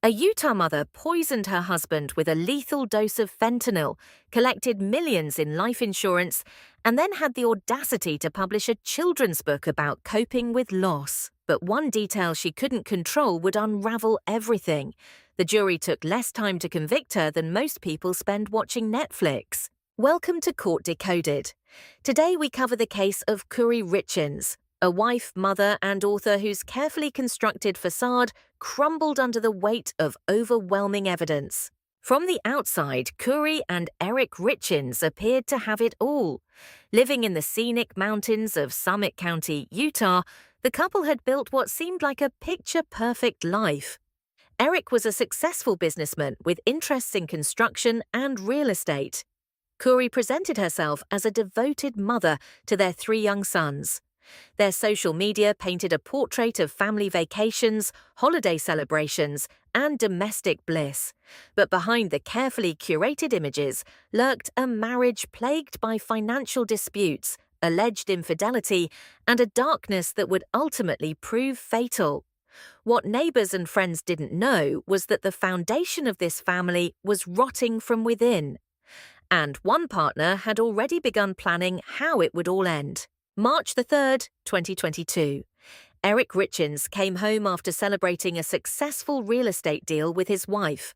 A Utah mother poisoned her husband with a lethal dose of fentanyl, collected millions in life insurance, and then had the audacity to publish a children's book about coping with loss. But one detail she couldn't control would unravel everything. The jury took less time to convict her than most people spend watching Netflix. Welcome to Court Decoded. Today we cover the case of Kouri Richins, a wife, mother, and author whose carefully constructed facade crumbled under the weight of overwhelming evidence. From the outside, Kouri and Eric Richins appeared to have it all. Living in the scenic mountains of Summit County, Utah, the couple had built what seemed like a picture-perfect life. Eric was a successful businessman with interests in construction and real estate. Kouri presented herself as a devoted mother to their 3 young sons. Their social media painted a portrait of family vacations, holiday celebrations, and domestic bliss. But behind the carefully curated images lurked a marriage plagued by financial disputes, alleged infidelity, and a darkness that would ultimately prove fatal. What neighbors and friends didn't know was that the foundation of this family was rotting from within. And one partner had already begun planning how it would all end. March 3rd, 2022. Eric Richins came home after celebrating a successful real estate deal with his wife.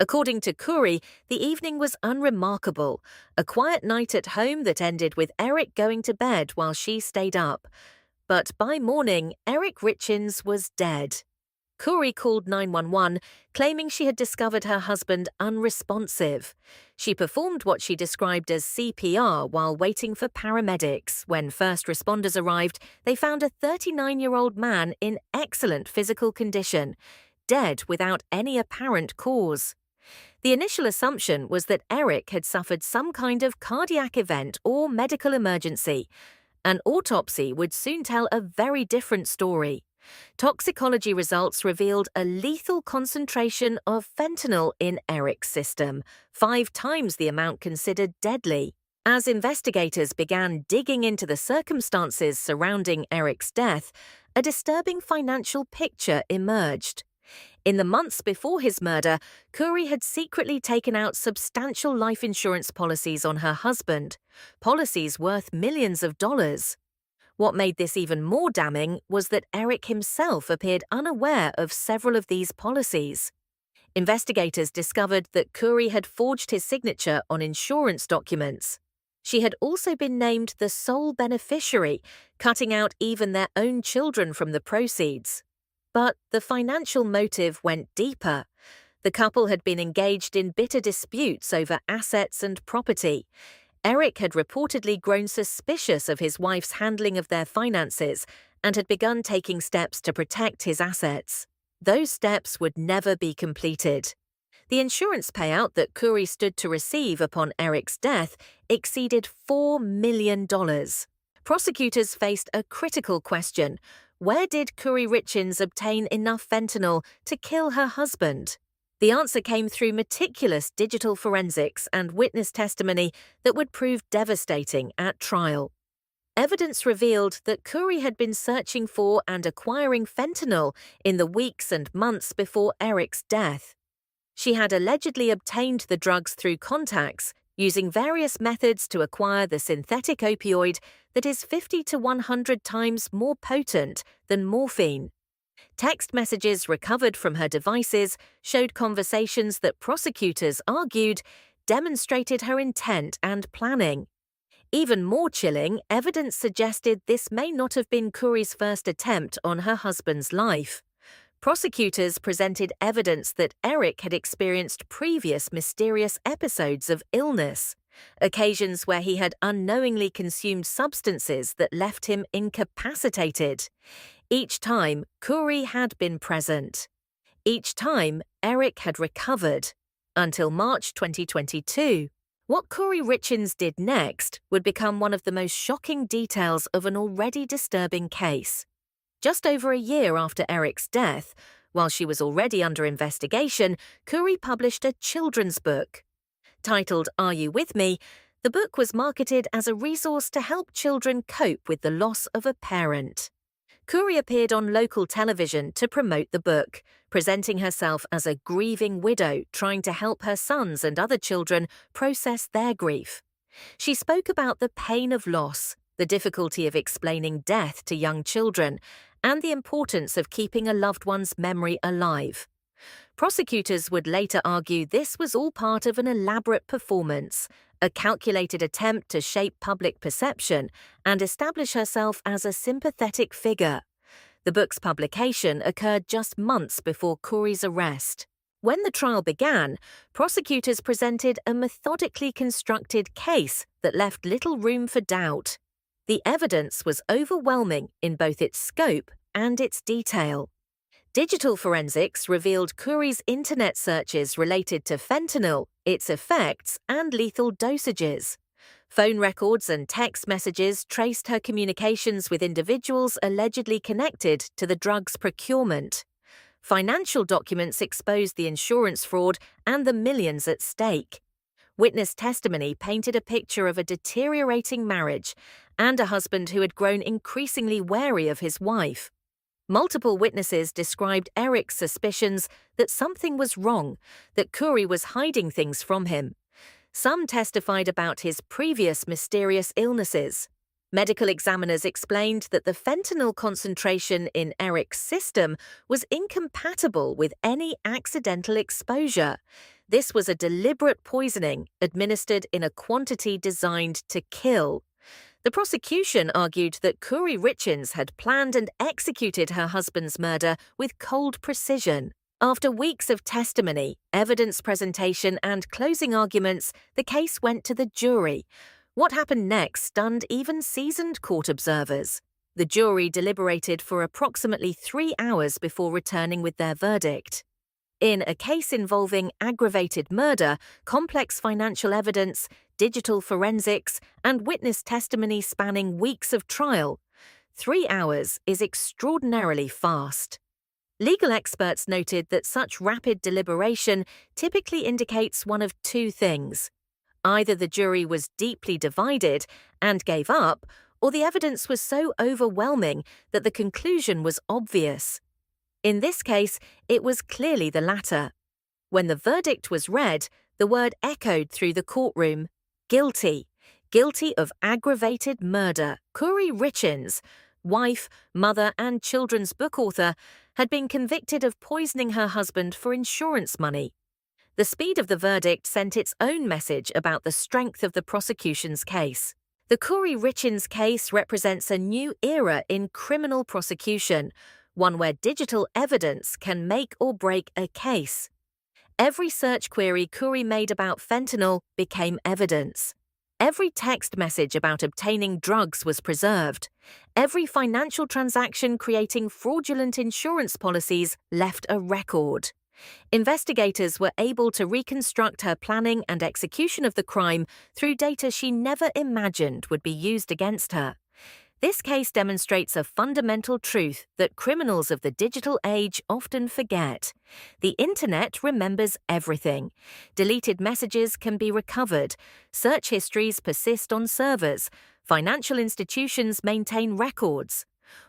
According to Kouri, the evening was unremarkable, a quiet night at home that ended with Eric going to bed while she stayed up. But by morning, Eric Richins was dead. Kouri called 911, claiming she had discovered her husband unresponsive. She performed what she described as CPR while waiting for paramedics. When first responders arrived, they found a 39-year-old man in excellent physical condition, dead without any apparent cause. The initial assumption was that Eric had suffered some kind of cardiac event or medical emergency. An autopsy would soon tell a very different story. Toxicology results revealed a lethal concentration of fentanyl in Eric's system, 5 times the amount considered deadly. As investigators began digging into the circumstances surrounding Eric's death, a disturbing financial picture emerged. In the months before his murder, Kouri had secretly taken out substantial life insurance policies on her husband, policies worth millions of dollars. What made this even more damning was that Eric himself appeared unaware of several of these policies. Investigators discovered that Kouri had forged his signature on insurance documents. She had also been named the sole beneficiary, cutting out even their own children from the proceeds. But the financial motive went deeper. The couple had been engaged in bitter disputes over assets and property. Eric had reportedly grown suspicious of his wife's handling of their finances and had begun taking steps to protect his assets. Those steps would never be completed. The insurance payout that Kouri stood to receive upon Eric's death exceeded $4 million. Prosecutors faced a critical question: where did Kouri Richins obtain enough fentanyl to kill her husband? The answer came through meticulous digital forensics and witness testimony that would prove devastating at trial. Evidence revealed that Kouri had been searching for and acquiring fentanyl in the weeks and months before Eric's death. She had allegedly obtained the drugs through contacts, using various methods to acquire the synthetic opioid that is 50 to 100 times more potent than morphine. Text messages recovered from her devices showed conversations that prosecutors argued demonstrated her intent and planning. Even more chilling, evidence suggested this may not have been Kouri's first attempt on her husband's life. Prosecutors presented evidence that Eric had experienced previous mysterious episodes of illness, occasions where he had unknowingly consumed substances that left him incapacitated. Each time, Kouri had been present. Each time, Eric had recovered. Until March 2022. What Kouri Richins did next would become one of the most shocking details of an already disturbing case. Just over a year after Eric's death, while she was already under investigation, Kouri published a children's book. Titled Are You With Me?, the book was marketed as a resource to help children cope with the loss of a parent. Kouri appeared on local television to promote the book, presenting herself as a grieving widow trying to help her sons and other children process their grief. She spoke about the pain of loss, the difficulty of explaining death to young children, and the importance of keeping a loved one's memory alive. Prosecutors would later argue this was all part of an elaborate performance, a calculated attempt to shape public perception and establish herself as a sympathetic figure. The book's publication occurred just months before Kouri's arrest. When the trial began, prosecutors presented a methodically constructed case that left little room for doubt. The evidence was overwhelming in both its scope and its detail. Digital forensics revealed Kouri's internet searches related to fentanyl, its effects, and lethal dosages. Phone records and text messages traced her communications with individuals allegedly connected to the drug's procurement. Financial documents exposed the insurance fraud and the millions at stake. Witness testimony painted a picture of a deteriorating marriage and a husband who had grown increasingly wary of his wife. Multiple witnesses described Eric's suspicions that something was wrong, that Kouri was hiding things from him. Some testified about his previous mysterious illnesses. Medical examiners explained that the fentanyl concentration in Eric's system was incompatible with any accidental exposure. This was a deliberate poisoning administered in a quantity designed to kill. The prosecution argued that Kouri Richins had planned and executed her husband's murder with cold precision. After weeks of testimony, evidence presentation, and closing arguments, the case went to the jury. What happened next stunned even seasoned court observers. The jury deliberated for approximately 3 hours before returning with their verdict. In a case involving aggravated murder, complex financial evidence, digital forensics, and witness testimony spanning weeks of trial, 3 hours is extraordinarily fast. Legal experts noted that such rapid deliberation typically indicates one of two things. Either the jury was deeply divided and gave up, or the evidence was so overwhelming that the conclusion was obvious. In this case, it was clearly the latter. When the verdict was read, the word echoed through the courtroom: guilty. Guilty of aggravated murder. Kouri Richins, wife, mother, and children's book author, had been convicted of poisoning her husband for insurance money. The speed of the verdict sent its own message about the strength of the prosecution's case. The Kouri Richins case represents a new era in criminal prosecution, one where digital evidence can make or break a case. Every search query Kouri made about fentanyl became evidence. Every text message about obtaining drugs was preserved. Every financial transaction creating fraudulent insurance policies left a record. Investigators were able to reconstruct her planning and execution of the crime through data she never imagined would be used against her. This case demonstrates a fundamental truth that criminals of the digital age often forget. The internet remembers everything. Deleted messages can be recovered. Search histories persist on servers. Financial institutions maintain records.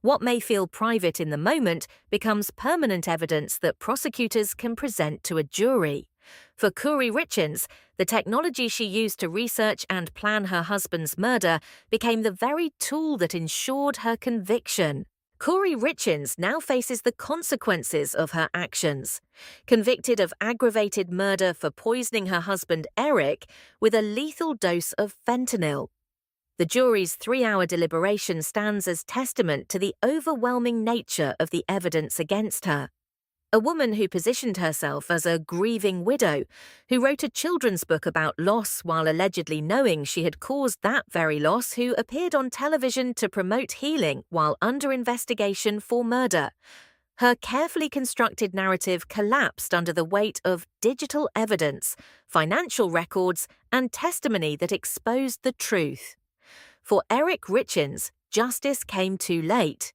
What may feel private in the moment becomes permanent evidence that prosecutors can present to a jury. For Kouri Richins, the technology she used to research and plan her husband's murder became the very tool that ensured her conviction. Kouri Richins now faces the consequences of her actions. Convicted of aggravated murder for poisoning her husband Eric with a lethal dose of fentanyl. The jury's 3-hour deliberation stands as testament to the overwhelming nature of the evidence against her. A woman who positioned herself as a grieving widow, who wrote a children's book about loss while allegedly knowing she had caused that very loss, who appeared on television to promote healing while under investigation for murder. Her carefully constructed narrative collapsed under the weight of digital evidence, financial records, and testimony that exposed the truth. For Eric Richins, justice came too late.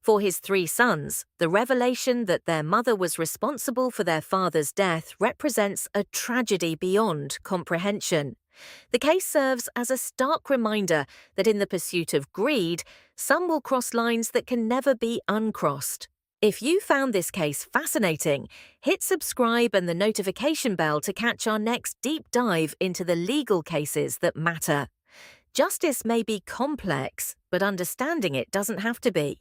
For his 3 sons, the revelation that their mother was responsible for their father's death represents a tragedy beyond comprehension. The case serves as a stark reminder that in the pursuit of greed, some will cross lines that can never be uncrossed. If you found this case fascinating, hit subscribe and the notification bell to catch our next deep dive into the legal cases that matter. Justice may be complex, but understanding it doesn't have to be.